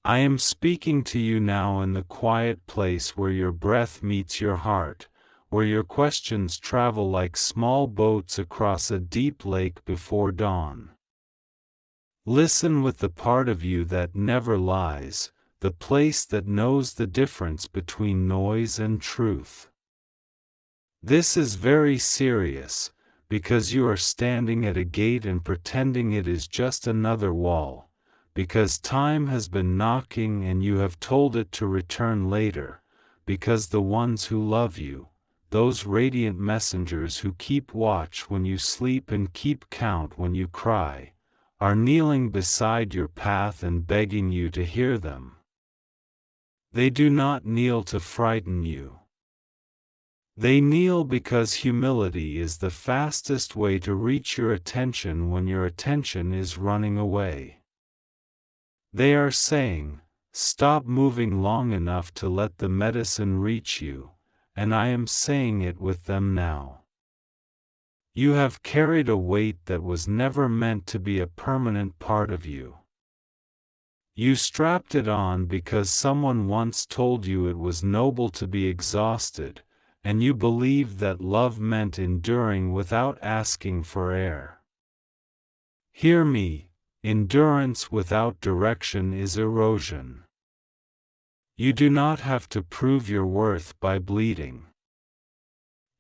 I am speaking to you now in the quiet place where your breath meets your heart, where your questions travel like small boats across a deep lake before dawn. Listen with the part of you that never lies, the place that knows the difference between noise and truth. This is very serious, because you are standing at a gate and pretending it is just another wall, because time has been knocking and you have told it to return later, because the ones who love you, those radiant messengers who keep watch when you sleep and keep count when you cry, are kneeling beside your path and begging you to hear them. They do not kneel to frighten you. They kneel because humility is the fastest way to reach your attention when your attention is running away. They are saying, "Stop moving long enough to let the medicine reach you," and I am saying it with them now. You have carried a weight that was never meant to be a permanent part of you. You strapped it on because someone once told you it was noble to be exhausted, and you believed that love meant enduring without asking for air. Hear me, endurance without direction is erosion. You do not have to prove your worth by bleeding.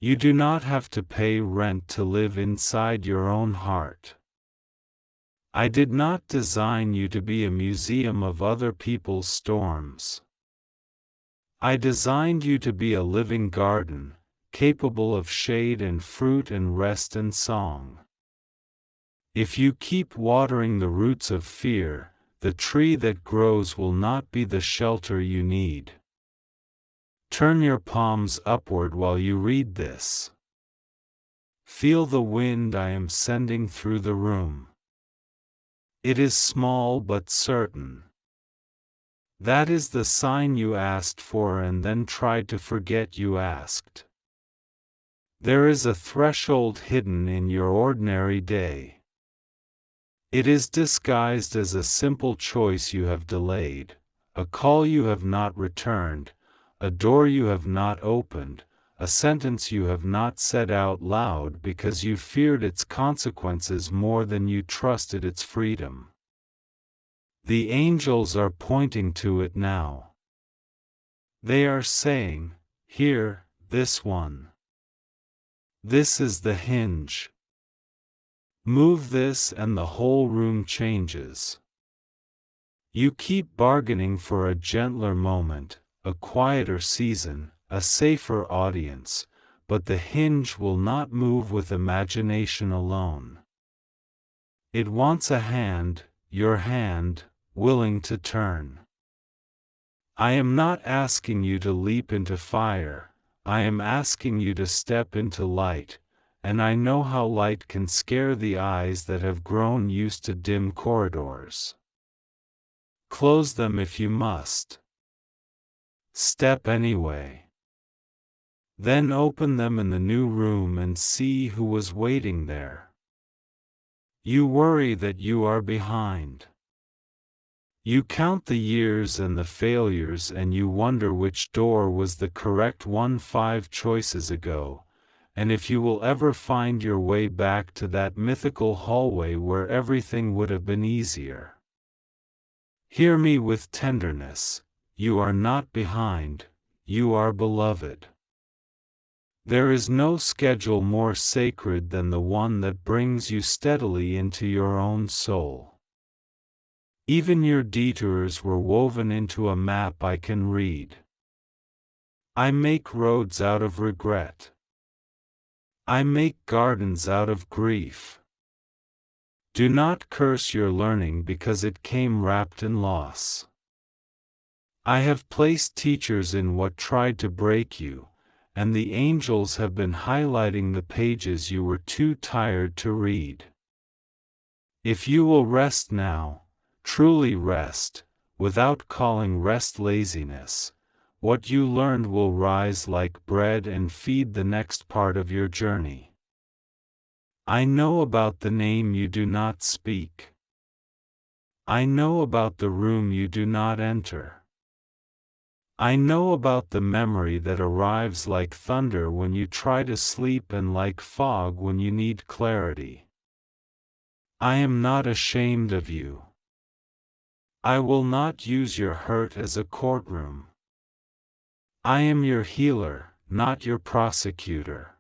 You do not have to pay rent to live inside your own heart. I did not design you to be a museum of other people's storms. I designed you to be a living garden, capable of shade and fruit and rest and song. If you keep watering the roots of fear, the tree that grows will not be the shelter you need. Turn your palms upward while you read this. Feel the wind I am sending through the room. It is small but certain. That is the sign you asked for and then tried to forget you asked. There is a threshold hidden in your ordinary day. It is disguised as a simple choice you have delayed, a call you have not returned, a door you have not opened, a sentence you have not said out loud because you feared its consequences more than you trusted its freedom. The angels are pointing to it now. They are saying, "Here, this one. This is the hinge. Move this and the whole room changes." You keep bargaining for a gentler moment, a quieter season, a safer audience, but the hinge will not move with imagination alone. It wants a hand, your hand, willing to turn. I am not asking you to leap into fire, I am asking you to step into light, and I know how light can scare the eyes that have grown used to dim corridors. Close them if you must. Step anyway. Then open them in the new room and see who was waiting there. You worry that you are behind. You count the years and the failures and you wonder which door was the correct one 5 choices ago, and if you will ever find your way back to that mythical hallway where everything would have been easier. Hear me with tenderness, you are not behind, you are beloved. There is no schedule more sacred than the one that brings you steadily into your own soul. Even your detours were woven into a map I can read. I make roads out of regret. I make gardens out of grief. Do not curse your learning because it came wrapped in loss. I have placed teachers in what tried to break you, and the angels have been highlighting the pages you were too tired to read. If you will rest now, truly rest, without calling rest laziness, what you learned will rise like bread and feed the next part of your journey. I know about the name you do not speak. I know about the room you do not enter. I know about the memory that arrives like thunder when you try to sleep and like fog when you need clarity. I am not ashamed of you. I will not use your hurt as a courtroom. I am your healer, not your prosecutor.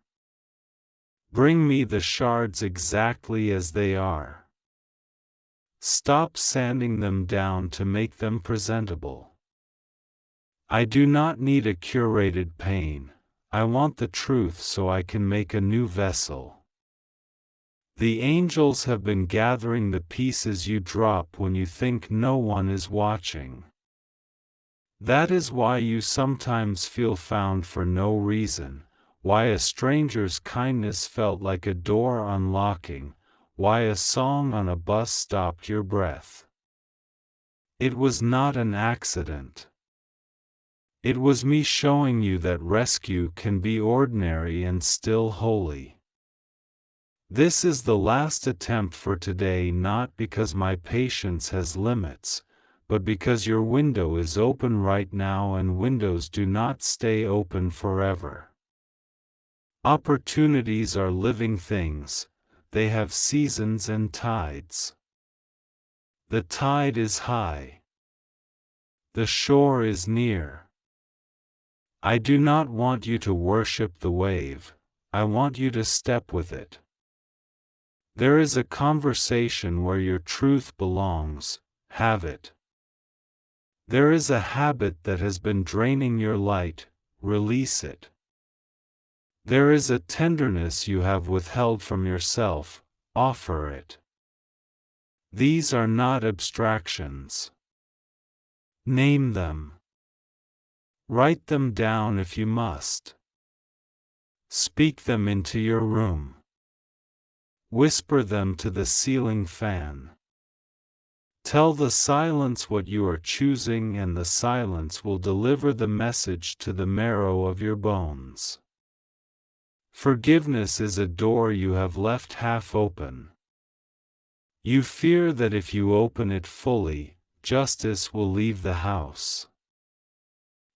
Bring me the shards exactly as they are. Stop sanding them down to make them presentable. I do not need a curated pain. I want the truth so I can make a new vessel. The angels have been gathering the pieces you drop when you think no one is watching. That is why you sometimes feel found for no reason, why a stranger's kindness felt like a door unlocking, why a song on a bus stopped your breath. It was not an accident. It was me showing you that rescue can be ordinary and still holy. This is the last attempt for today, not because my patience has limits, but because your window is open right now and windows do not stay open forever. Opportunities are living things, they have seasons and tides. The tide is high. The shore is near. I do not want you to worship the wave, I want you to step with it. There is a conversation where your truth belongs, have it. There is a habit that has been draining your light, release it. There is a tenderness you have withheld from yourself, offer it. These are not abstractions. Name them. Write them down if you must. Speak them into your room. Whisper them to the ceiling fan. Tell the silence what you are choosing, and the silence will deliver the message to the marrow of your bones. Forgiveness is a door you have left half open. You fear that if you open it fully, justice will leave the house.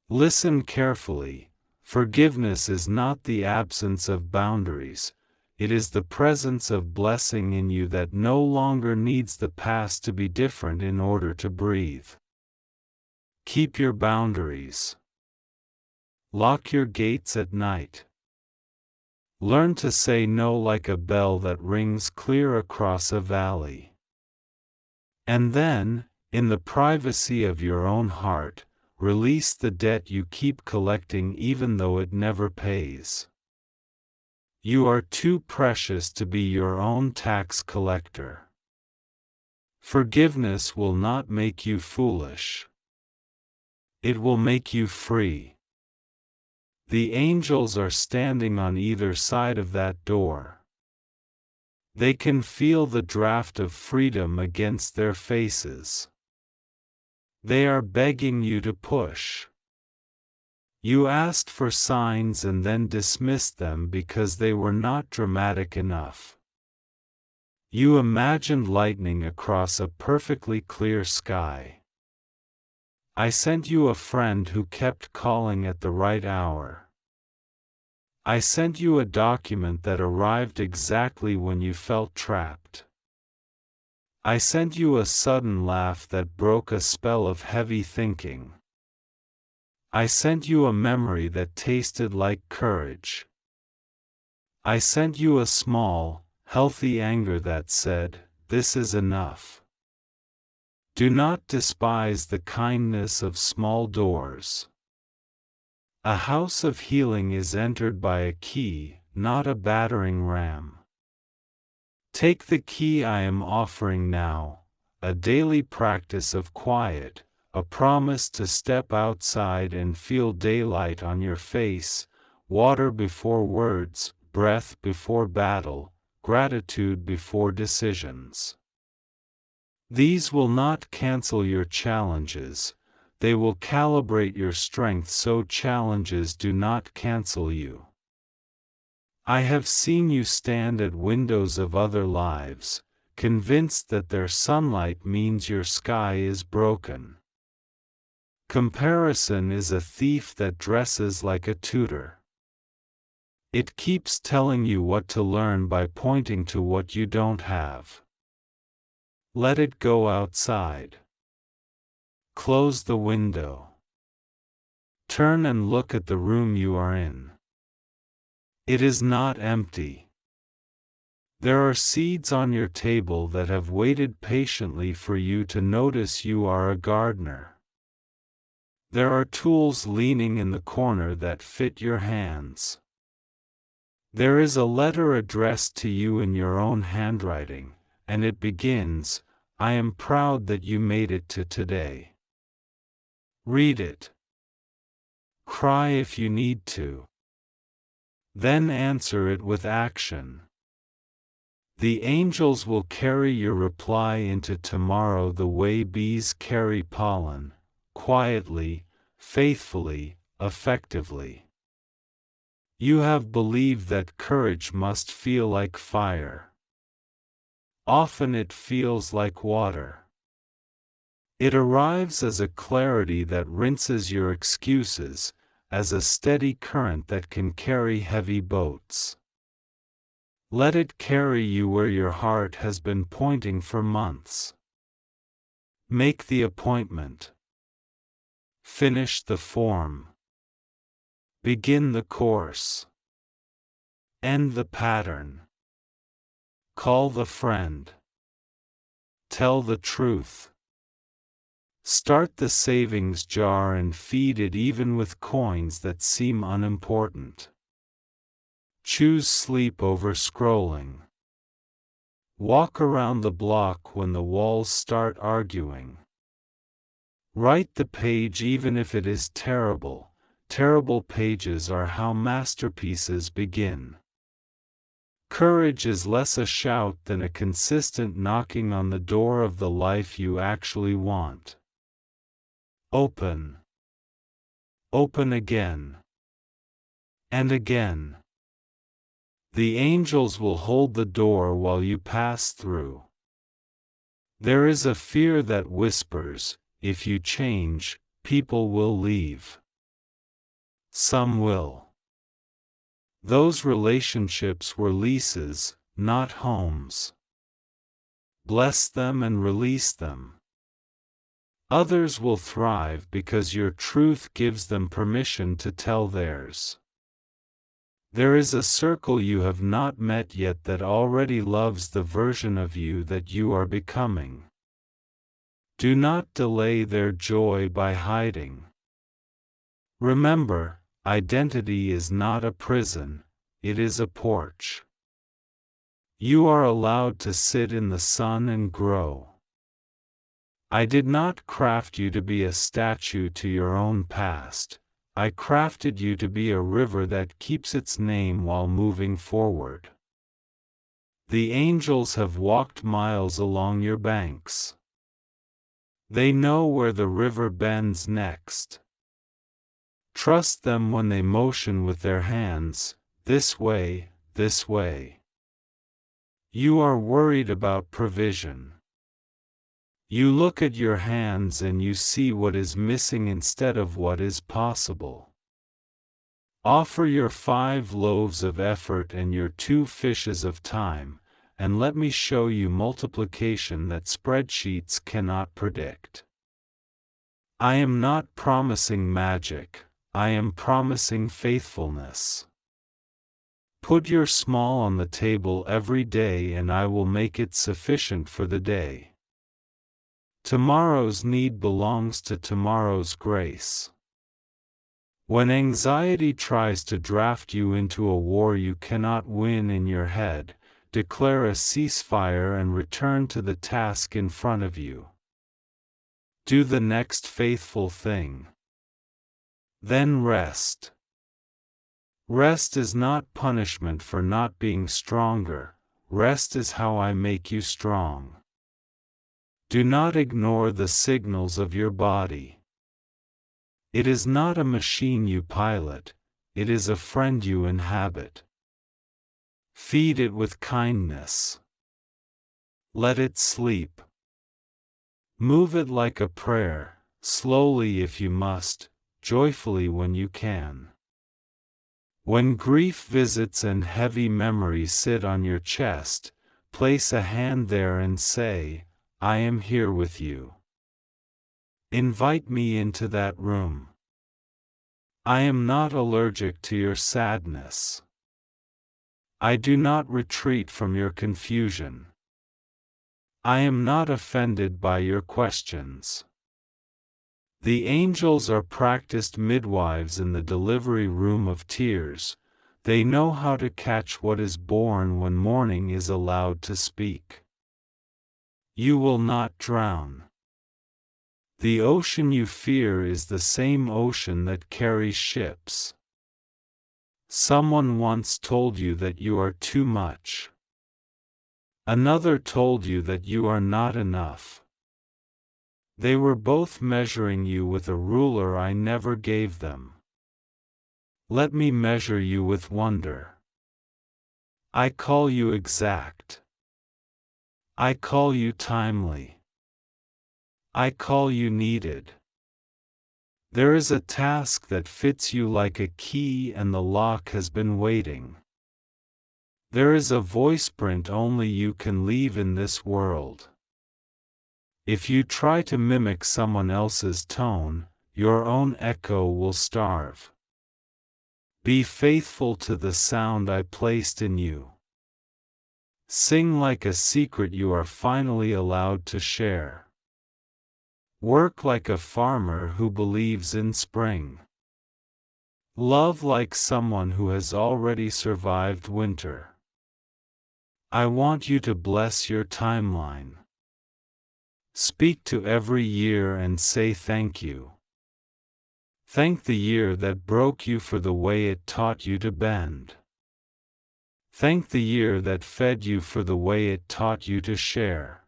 Listen carefully. Forgiveness is not the absence of boundaries. It is the presence of blessing in you that no longer needs the past to be different in order to breathe. Keep your boundaries. Lock your gates at night. Learn to say no like a bell that rings clear across a valley. And then, in the privacy of your own heart, release the debt you keep collecting even though it never pays. You are too precious to be your own tax collector. Forgiveness will not make you foolish. It will make you free. The angels are standing on either side of that door. They can feel the draft of freedom against their faces. They are begging you to push. You asked for signs and then dismissed them because they were not dramatic enough. You imagined lightning across a perfectly clear sky. I sent you a friend who kept calling at the right hour. I sent you a document that arrived exactly when you felt trapped. I sent you a sudden laugh that broke a spell of heavy thinking. I sent you a memory that tasted like courage. I sent you a small, healthy anger that said, "This is enough." Do not despise the kindness of small doors. A house of healing is entered by a key, not a battering ram. Take the key I am offering now, a daily practice of quiet, a promise to step outside and feel daylight on your face, water before words, breath before battle, gratitude before decisions. These will not cancel your challenges, they will calibrate your strength so challenges do not cancel you. I have seen you stand at windows of other lives, convinced that their sunlight means your sky is broken. Comparison is a thief that dresses like a tutor. It keeps telling you what to learn by pointing to what you don't have. Let it go outside. Close the window. Turn and look at the room you are in. It is not empty. There are seeds on your table that have waited patiently for you to notice you are a gardener. There are tools leaning in the corner that fit your hands. There is a letter addressed to you in your own handwriting, and it begins, "I am proud that you made it to today." Read it. Cry if you need to. Then answer it with action. The angels will carry your reply into tomorrow the way bees carry pollen, quietly, faithfully, effectively. You have believed that courage must feel like fire. Often it feels like water. It arrives as a clarity that rinses your excuses, as a steady current that can carry heavy boats. Let it carry you where your heart has been pointing for months. Make the appointment. Finish the form. Begin the course. End the pattern. Call the friend. Tell the truth. Start the savings jar and feed it even with coins that seem unimportant. Choose sleep over scrolling. Walk around the block when the walls start arguing. Write the page even if it is terrible. Terrible pages are how masterpieces begin. Courage is less a shout than a consistent knocking on the door of the life you actually want. Open. Open again. And again. The angels will hold the door while you pass through. There is a fear that whispers, if you change, people will leave. Some will. Those relationships were leases, not homes. Bless them and release them. Others will thrive because your truth gives them permission to tell theirs. There is a circle you have not met yet that already loves the version of you that you are becoming. Do not delay their joy by hiding. Remember, identity is not a prison, it is a porch. You are allowed to sit in the sun and grow. I did not craft you to be a statue to your own past. I crafted you to be a river that keeps its name while moving forward. The angels have walked miles along your banks. They know where the river bends next. Trust them when they motion with their hands, this way, this way. You are worried about provision. You look at your hands and you see what is missing instead of what is possible. Offer your 5 loaves of effort and your 2 fishes of time, and let me show you multiplication that spreadsheets cannot predict. I am not promising magic, I am promising faithfulness. Put your small on the table every day and I will make it sufficient for the day. Tomorrow's need belongs to tomorrow's grace. When anxiety tries to draft you into a war you cannot win in your head, declare a ceasefire and return to the task in front of you. Do the next faithful thing. Then rest. Rest is not punishment for not being stronger, rest is how I make you strong. Do not ignore the signals of your body. It is not a machine you pilot, it is a friend you inhabit. Feed it with kindness. Let it sleep. Move it like a prayer, slowly if you must, joyfully when you can. When grief visits and heavy memories sit on your chest, place a hand there and say, I am here with you. Invite me into that room. I am not allergic to your sadness. I do not retreat from your confusion. I am not offended by your questions. The angels are practiced midwives in the delivery room of tears. They know how to catch what is born when mourning is allowed to speak. You will not drown. The ocean you fear is the same ocean that carries ships. Someone once told you that you are too much. Another told you that you are not enough. They were both measuring you with a ruler I never gave them. Let me measure you with wonder. I call you exact. I call you timely. I call you needed. There is a task that fits you like a key and the lock has been waiting. There is a voice print only you can leave in this world. If you try to mimic someone else's tone, your own echo will starve. Be faithful to the sound I placed in you. Sing like a secret you are finally allowed to share. Work like a farmer who believes in spring. Love like someone who has already survived winter. I want you to bless your timeline. Speak to every year and say thank you. Thank the year that broke you for the way it taught you to bend. Thank the year that fed you for the way it taught you to share.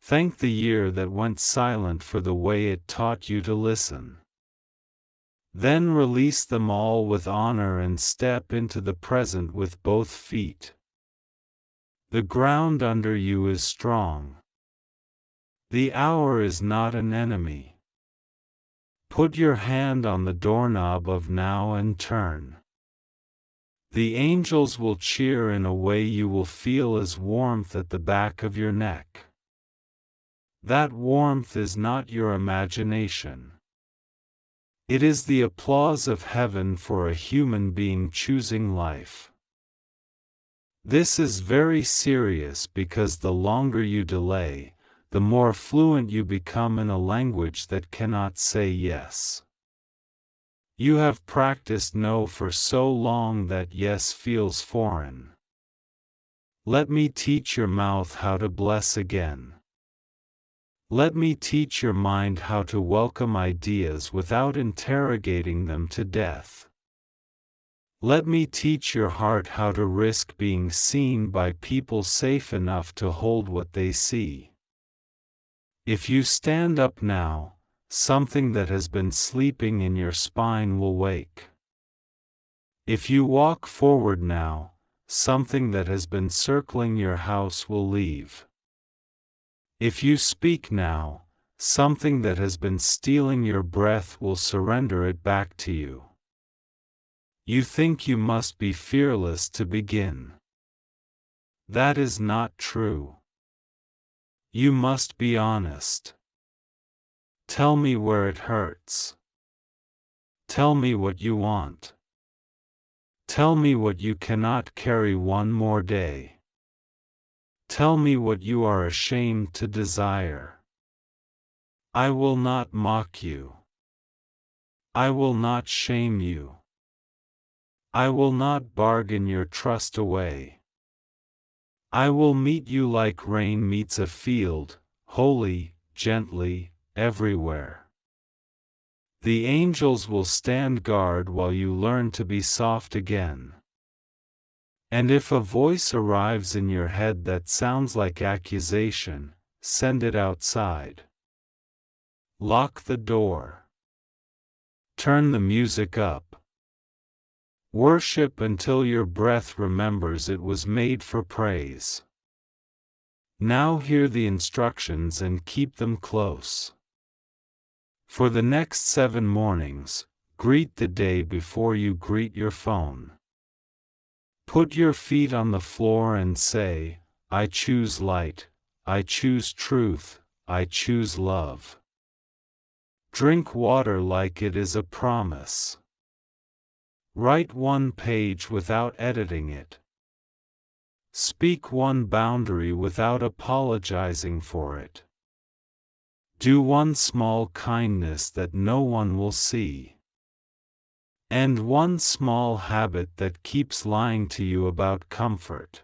Thank the year that went silent for the way it taught you to listen. Then release them all with honor and step into the present with both feet. The ground under you is strong. The hour is not an enemy. Put your hand on the doorknob of now and turn. The angels will cheer in a way you will feel as warmth at the back of your neck. That warmth is not your imagination. It is the applause of heaven for a human being choosing life. This is very serious because the longer you delay, the more fluent you become in a language that cannot say yes. You have practiced no for so long that yes feels foreign. Let me teach your mouth how to bless again. Let me teach your mind how to welcome ideas without interrogating them to death. Let me teach your heart how to risk being seen by people safe enough to hold what they see. If you stand up now, something that has been sleeping in your spine will wake. If you walk forward now, something that has been circling your house will leave. If you speak now, something that has been stealing your breath will surrender it back to you. You think you must be fearless to begin. That is not true. You must be honest. Tell me where it hurts. Tell me what you want. Tell me what you cannot carry one more day. Tell me what you are ashamed to desire. I will not mock you. I will not shame you. I will not bargain your trust away. I will meet you like rain meets a field, wholly, gently, everywhere. The angels will stand guard while you learn to be soft again. And if a voice arrives in your head that sounds like accusation, send it outside. Lock the door. Turn the music up. Worship until your breath remembers it was made for praise. Now hear the instructions and keep them close. For the next 7 mornings, greet the day before you greet your phone. Put your feet on the floor and say, I choose light, I choose truth, I choose love. Drink water like it is a promise. Write 1 page without editing it. Speak 1 boundary without apologizing for it. Do 1 small kindness that no one will see. End 1 small habit that keeps lying to you about comfort.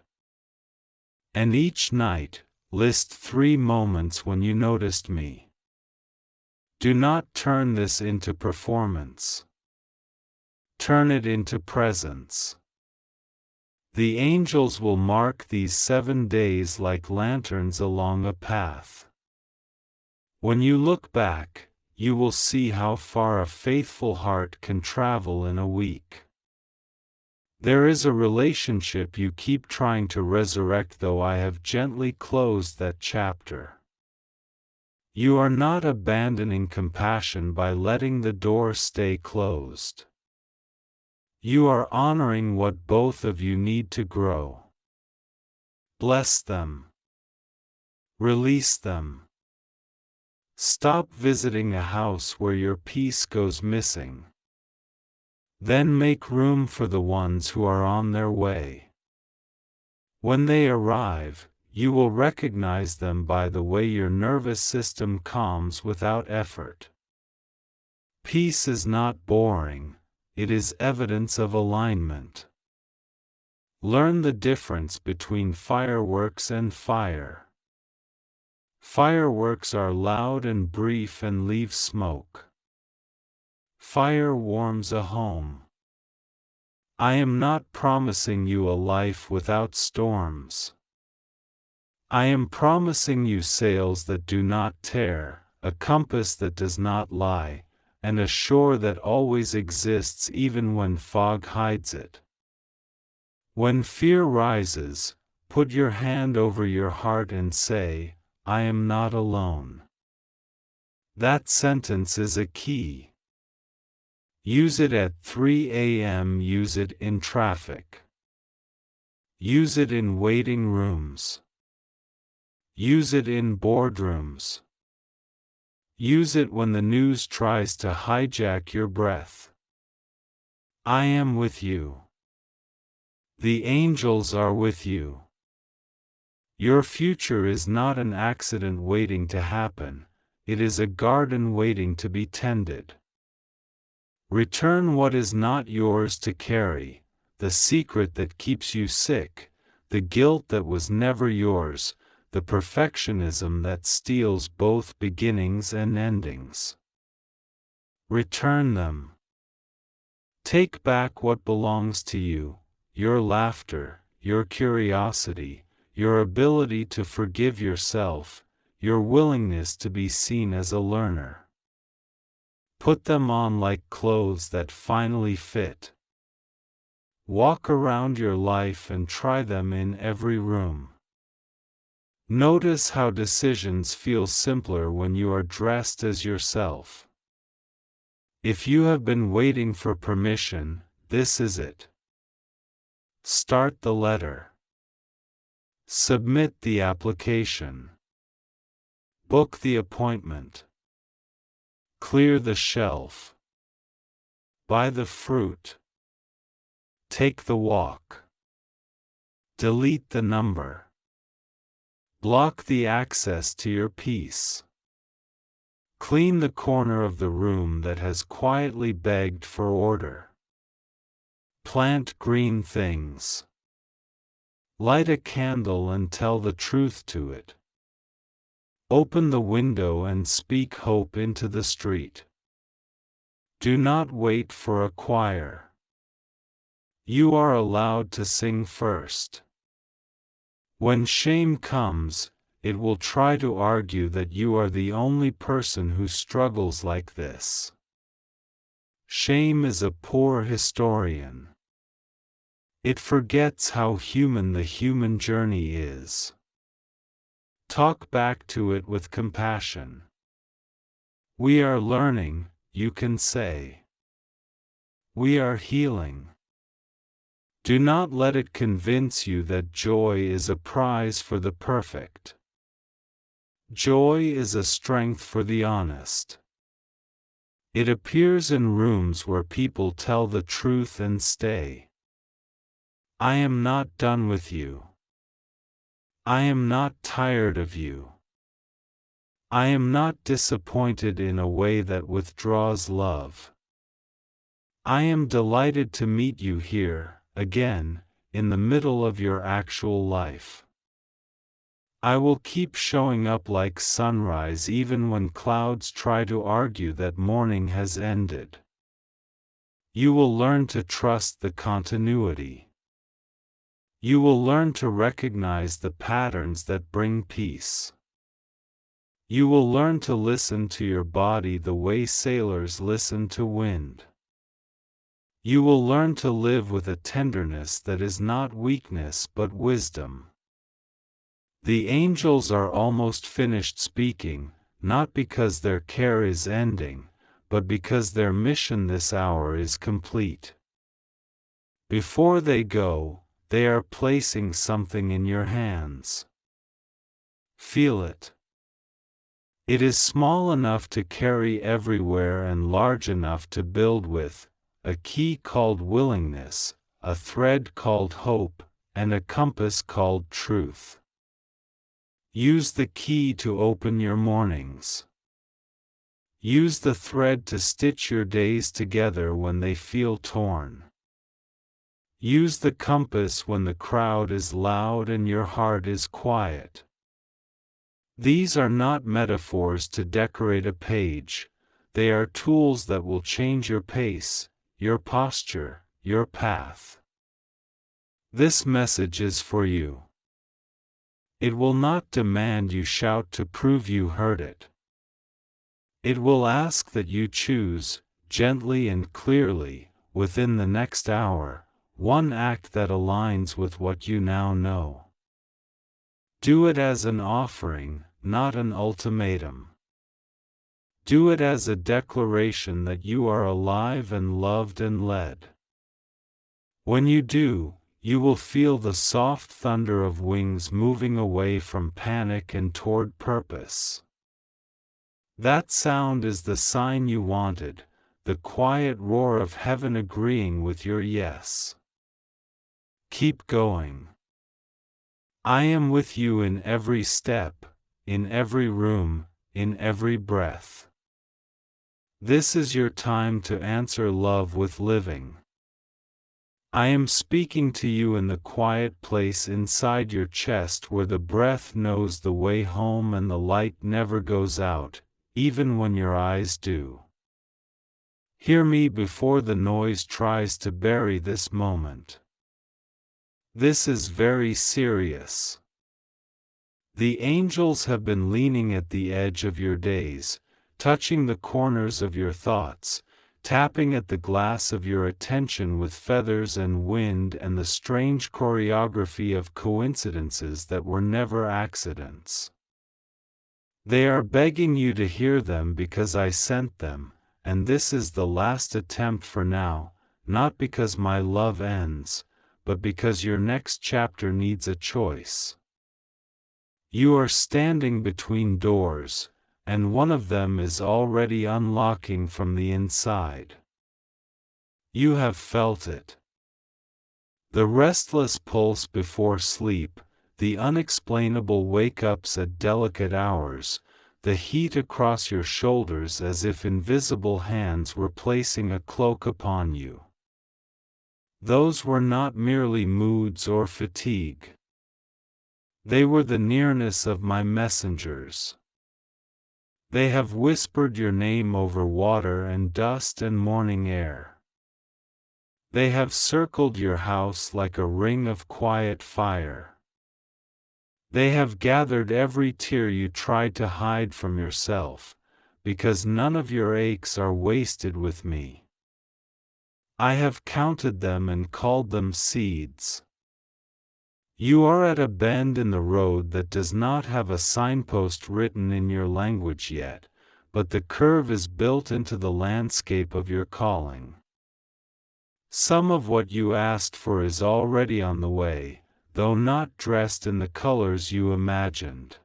And each night, list 3 moments when you noticed me. Do not turn this into performance. Turn it into presence. The angels will mark these 7 days like lanterns along a path. When you look back, you will see how far a faithful heart can travel in a week. There is a relationship you keep trying to resurrect, though I have gently closed that chapter. You are not abandoning compassion by letting the door stay closed. You are honoring what both of you need to grow. Bless them. Release them. Stop visiting a house where your peace goes missing. Then make room for the ones who are on their way. When they arrive, you will recognize them by the way your nervous system calms without effort. Peace is not boring. It is evidence of alignment. Learn the difference between fireworks and fire. Fireworks are loud and brief and leave smoke. Fire warms a home. I am not promising you a life without storms. I am promising you sails that do not tear, a compass that does not lie, and a shore that always exists even when fog hides it. When fear rises, put your hand over your heart and say, I am not alone. That sentence is a key. Use it at 3 a.m. Use it in traffic. Use it in waiting rooms. Use it in boardrooms. Use it when the news tries to hijack your breath. I am with you. The angels are with you. Your future is not an accident waiting to happen, it is a garden waiting to be tended. Return what is not yours to carry, the secret that keeps you sick, the guilt that was never yours, the perfectionism that steals both beginnings and endings. Return them. Take back what belongs to you, your laughter, your curiosity, your ability to forgive yourself, your willingness to be seen as a learner. Put them on like clothes that finally fit. Walk around your life and try them in every room. Notice how decisions feel simpler when you are dressed as yourself. If you have been waiting for permission, this is it. Start the letter. Submit the application. Book the appointment. Clear the shelf. Buy the fruit. Take the walk. Delete the number. Block the access to your peace. Clean the corner of the room that has quietly begged for order. Plant green things. Light a candle and tell the truth to it. Open the window and speak hope into the street. Do not wait for a choir. You are allowed to sing first. When shame comes, it will try to argue that you are the only person who struggles like this. Shame is a poor historian. It forgets how human the human journey is. Talk back to it with compassion. We are learning, you can say. We are healing. Do not let it convince you that joy is a prize for the perfect. Joy is a strength for the honest. It appears in rooms where people tell the truth and stay. I am not done with you. I am not tired of you. I am not disappointed in a way that withdraws love. I am delighted to meet you here, again, in the middle of your actual life. I will keep showing up like sunrise even when clouds try to argue that morning has ended. You will learn to trust the continuity. You will learn to recognize the patterns that bring peace. You will learn to listen to your body the way sailors listen to wind. You will learn to live with a tenderness that is not weakness but wisdom. The angels are almost finished speaking, not because their care is ending, but because their mission this hour is complete. Before they go, they are placing something in your hands. Feel it. It is small enough to carry everywhere and large enough to build with, a key called willingness, a thread called hope, and a compass called truth. Use the key to open your mornings. Use the thread to stitch your days together when they feel torn. Use the compass when the crowd is loud and your heart is quiet. These are not metaphors to decorate a page, they are tools that will change your pace, your posture, your path. This message is for you. It will not demand you shout to prove you heard it. It will ask that you choose, gently and clearly, within the next hour, one act that aligns with what you now know. Do it as an offering, not an ultimatum. Do it as a declaration that you are alive and loved and led. When you do, you will feel the soft thunder of wings moving away from panic and toward purpose. That sound is the sign you wanted, the quiet roar of heaven agreeing with your yes. Keep going. I am with you in every step, in every room, in every breath. This is your time to answer love with living. I am speaking to you in the quiet place inside your chest where the breath knows the way home and the light never goes out, even when your eyes do. Hear me before the noise tries to bury this moment. This is very serious. The angels have been leaning at the edge of your days, touching the corners of your thoughts, tapping at the glass of your attention with feathers and wind and the strange choreography of coincidences that were never accidents. They are begging you to hear them because I sent them, and this is the last attempt for now, not because my love ends, but because your next chapter needs a choice. You are standing between doors, and one of them is already unlocking from the inside. You have felt it. The restless pulse before sleep, the unexplainable wake-ups at delicate hours, the heat across your shoulders as if invisible hands were placing a cloak upon you. Those were not merely moods or fatigue. They were the nearness of my messengers. They have whispered your name over water and dust and morning air. They have circled your house like a ring of quiet fire. They have gathered every tear you tried to hide from yourself, because none of your aches are wasted with me. I have counted them and called them seeds. You are at a bend in the road that does not have a signpost written in your language yet, but the curve is built into the landscape of your calling. Some of what you asked for is already on the way, though not dressed in the colors you imagined.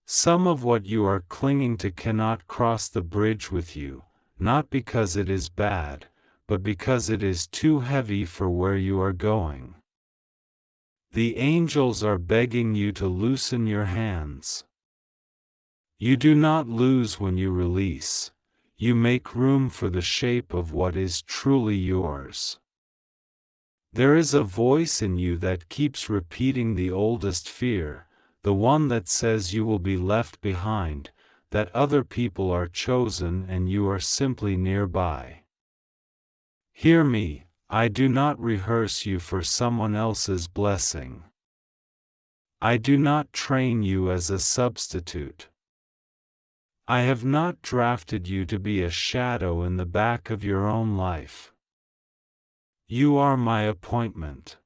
Some of what you are clinging to cannot cross the bridge with you, not because it is bad, but because it is too heavy for where you are going. The angels are begging you to loosen your hands. You do not lose when you release. You make room for the shape of what is truly yours. There is a voice in you that keeps repeating the oldest fear, the one that says you will be left behind, that other people are chosen and you are simply nearby. Hear me, I do not rehearse you for someone else's blessing. I do not train you as a substitute. I have not drafted you to be a shadow in the back of your own life. You are my appointment.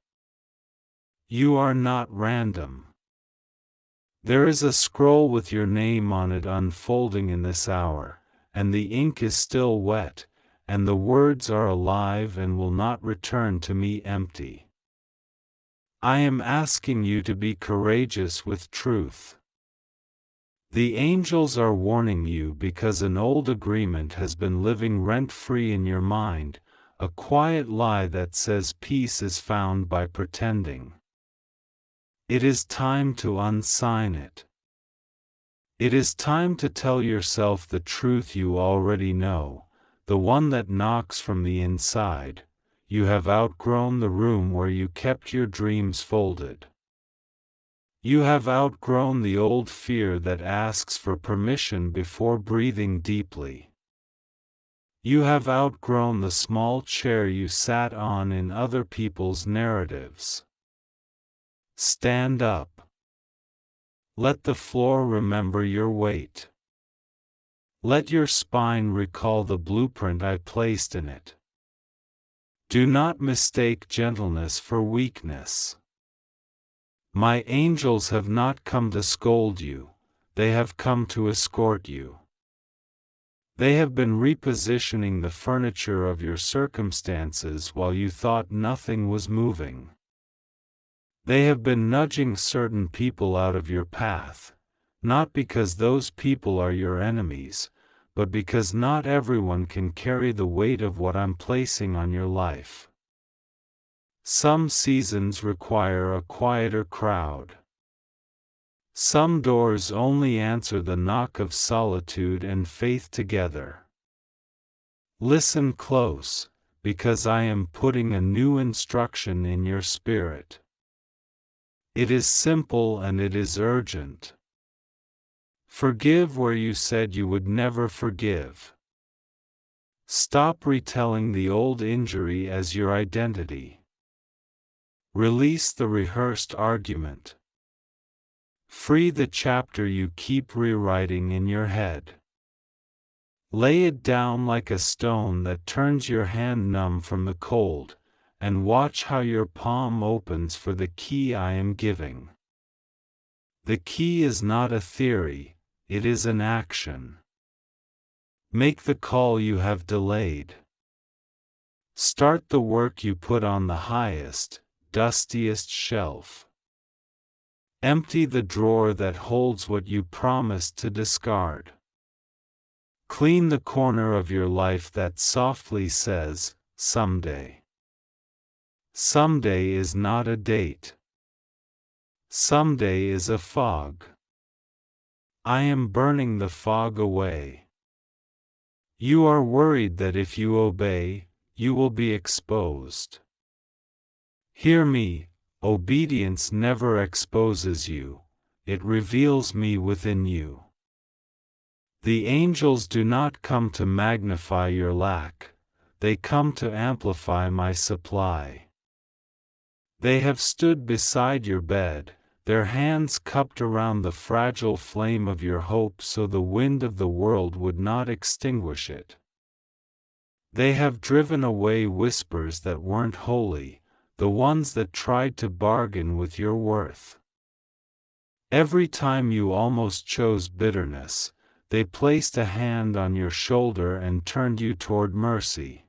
You are not random. There is a scroll with your name on it unfolding in this hour, and the ink is still wet, and the words are alive and will not return to me empty. I am asking you to be courageous with truth. The angels are warning you because an old agreement has been living rent-free in your mind, a quiet lie that says peace is found by pretending. It is time to unsign it. It is time to tell yourself the truth you already know, the one that knocks from the inside. You have outgrown the room where you kept your dreams folded. You have outgrown the old fear that asks for permission before breathing deeply. You have outgrown the small chair you sat on in other people's narratives. Stand up. Let the floor remember your weight. Let your spine recall the blueprint I placed in it. Do not mistake gentleness for weakness. My angels have not come to scold you, they have come to escort you. They have been repositioning the furniture of your circumstances while you thought nothing was moving. They have been nudging certain people out of your path, not because those people are your enemies, but because not everyone can carry the weight of what I'm placing on your life. Some seasons require a quieter crowd. Some doors only answer the knock of solitude and faith together. Listen close, because I am putting a new instruction in your spirit. It is simple and it is urgent. Forgive where you said you would never forgive. Stop retelling the old injury as your identity. Release the rehearsed argument. Free the chapter you keep rewriting in your head. Lay it down like a stone that turns your hand numb from the cold, and watch how your palm opens for the key I am giving. The key is not a theory, it is an action. Make the call you have delayed. Start the work you put on the highest, dustiest shelf. Empty the drawer that holds what you promised to discard. Clean the corner of your life that softly says, someday. Someday is not a date. Someday is a fog. I am burning the fog away. You are worried that if you obey, you will be exposed. Hear me, obedience never exposes you, it reveals me within you. The angels do not come to magnify your lack, they come to amplify my supply. They have stood beside your bed, their hands cupped around the fragile flame of your hope so the wind of the world would not extinguish it. They have driven away whispers that weren't holy, the ones that tried to bargain with your worth. Every time you almost chose bitterness, they placed a hand on your shoulder and turned you toward mercy.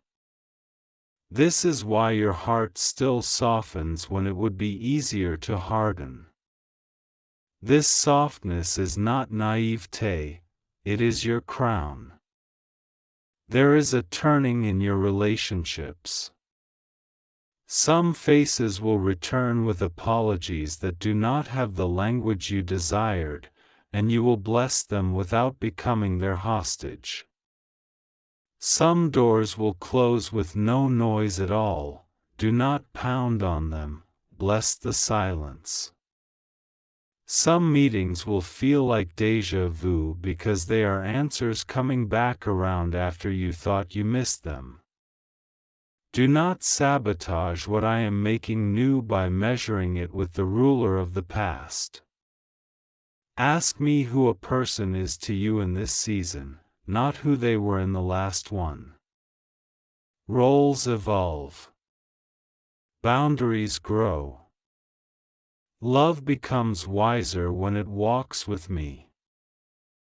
This is why your heart still softens when it would be easier to harden. This softness is not naivete, it is your crown. There is a turning in your relationships. Some faces will return with apologies that do not have the language you desired, and you will bless them without becoming their hostage. Some doors will close with no noise at all, do not pound on them, bless the silence. Some meetings will feel like déjà vu because they are answers coming back around after you thought you missed them. Do not sabotage what I am making new by measuring it with the ruler of the past. Ask me who a person is to you in this season, not who they were in the last one. Roles evolve. Boundaries grow. Love becomes wiser when it walks with me.